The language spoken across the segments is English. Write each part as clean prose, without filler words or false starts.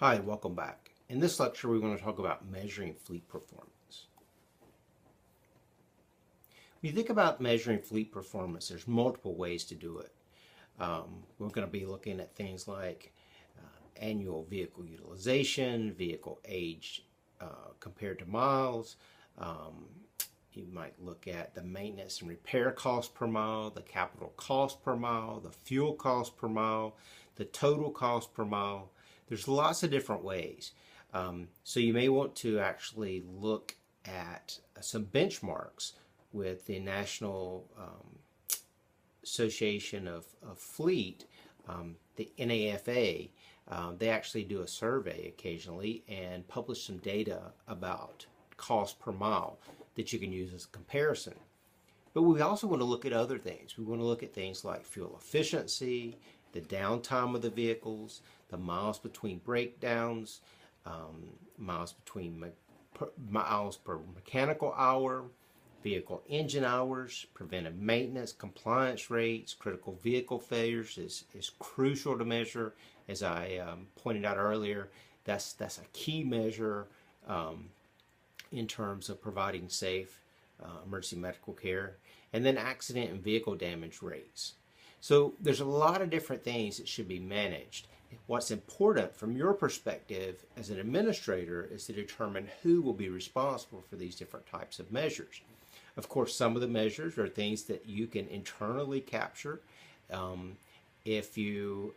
Hi, welcome back. In this lecture, we're going to talk about measuring fleet performance. When you think about measuring fleet performance, there's multiple ways to do it. We're going to be looking at things like annual vehicle utilization, vehicle age compared to miles. You might look at the maintenance and repair cost per mile, the capital cost per mile, the fuel cost per mile, the total cost per mile. There's lots of different ways. So you may want to actually look at some benchmarks with the National Association of Fleet, the NAFA. They actually do a survey occasionally and publish some data about cost per mile that you can use as a comparison. But we also want to look at other things. We want to look at things like fuel efficiency, the downtime of the vehicles, the miles between breakdowns, miles per mechanical hour, vehicle engine hours, preventive maintenance, compliance rates, critical vehicle failures is crucial to measure. As I pointed out earlier, that's a key measure in terms of providing safe emergency medical care. And then accident and vehicle damage rates. So there's a lot of different things that should be managed. What's important from your perspective as an administrator is to determine who will be responsible for these different types of measures. Of course, some of the measures are things that you can internally capture. If you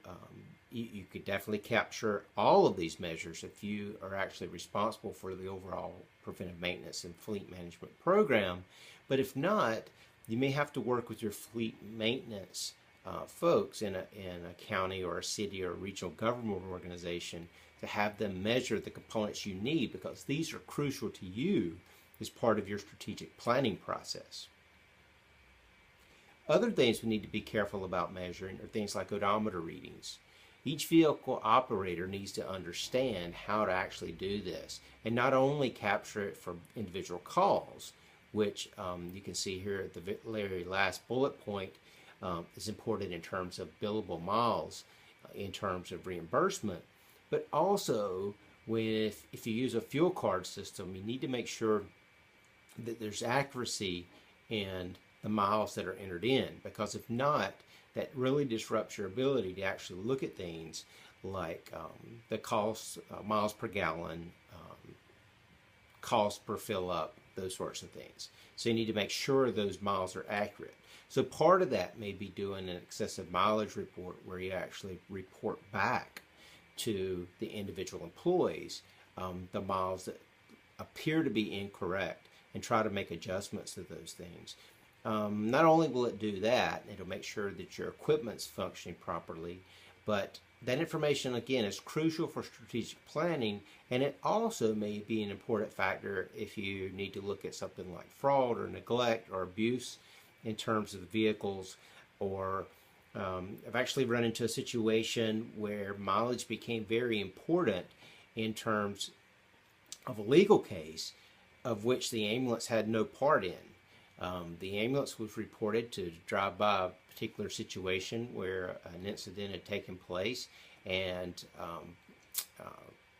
could definitely capture all of these measures if you are actually responsible for the overall preventive maintenance and fleet management program. But if not, you may have to work with your fleet maintenance folks in a county or a city or a regional government organization to have them measure the components you need, because these are crucial to you as part of your strategic planning process. Other things we need to be careful about measuring are things like odometer readings. Each vehicle operator needs to understand how to actually do this and not only capture it for individual calls, which you can see here at the very last bullet point, is important in terms of billable miles, in terms of reimbursement, but also if you use a fuel card system, you need to make sure that there's accuracy in the miles that are entered in, because if not, that really disrupts your ability to actually look at things like the cost, miles per gallon, cost per fill up, those sorts of things. So you need to make sure those miles are accurate. So part of that may be doing an excessive mileage report where you actually report back to the individual employees the miles that appear to be incorrect and try to make adjustments to those things. Not only will it do that, it'll make sure that your equipment's functioning properly, but that information, again, is crucial for strategic planning, and it also may be an important factor if you need to look at something like fraud or neglect or abuse in terms of the vehicles. Or I've actually run into a situation where mileage became very important in terms of a legal case of which the ambulance had no part in. The ambulance was reported to drive by a particular situation where an incident had taken place, and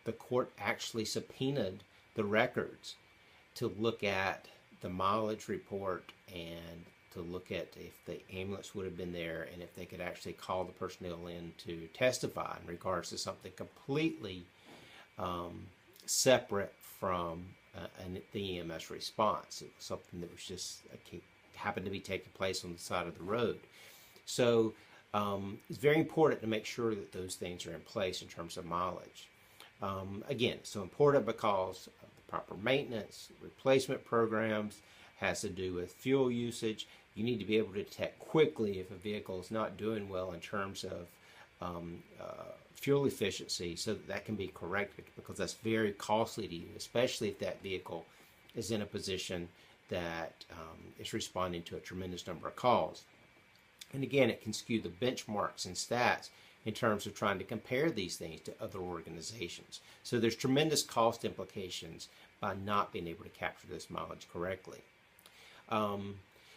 the court actually subpoenaed the records to look at the mileage report and to look at if the ambulance would have been there and if they could actually call the personnel in to testify in regards to something completely separate from the EMS response. It was something that was just happened to be taking place on the side of the road. So it's very important to make sure that those things are in place in terms of mileage. Again, so important because of the proper maintenance, replacement programs, has to do with fuel usage. You need to be able to detect quickly if a vehicle is not doing well in terms of fuel efficiency, so that can be corrected, because that's very costly to you, especially if that vehicle is in a position that is responding to a tremendous number of calls. And again, it can skew the benchmarks and stats in terms of trying to compare these things to other organizations. So there's tremendous cost implications by not being able to capture this mileage correctly.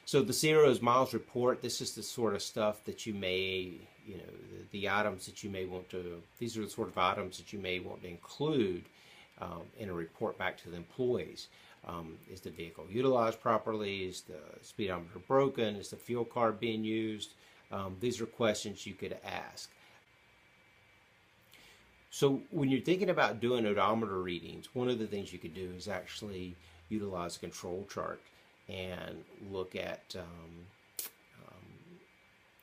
So the zeros miles report, this is the sort of stuff that you may, the items that you may want to, these are the sort of items that you may want to include in a report back to the employees. Is the vehicle utilized properly? Is the speedometer broken? Is the fuel card being used? These are questions you could ask. So when you're thinking about doing odometer readings, one of the things you could do is actually utilize a control chart and look at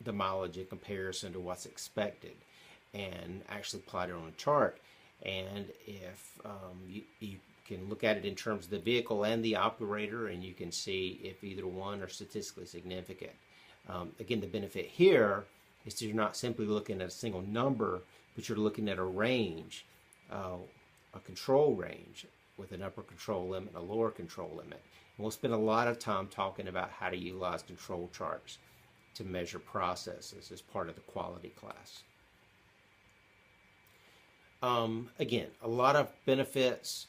the mileage in comparison to what's expected and actually plot it on a chart. And if you can look at it in terms of the vehicle and the operator, and you can see if either one are statistically significant. Again, the benefit here is that you're not simply looking at a single number, but you're looking at a range, a control range with an upper control limit and a lower control limit. And we'll spend a lot of time talking about how to utilize control charts to measure processes as part of the quality class. Again, a lot of benefits,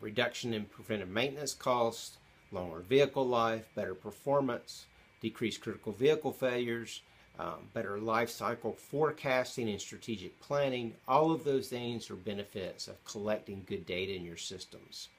reduction in preventive maintenance costs, longer vehicle life, better performance, decreased critical vehicle failures, better life cycle forecasting and strategic planning. All of those things are benefits of collecting good data in your systems.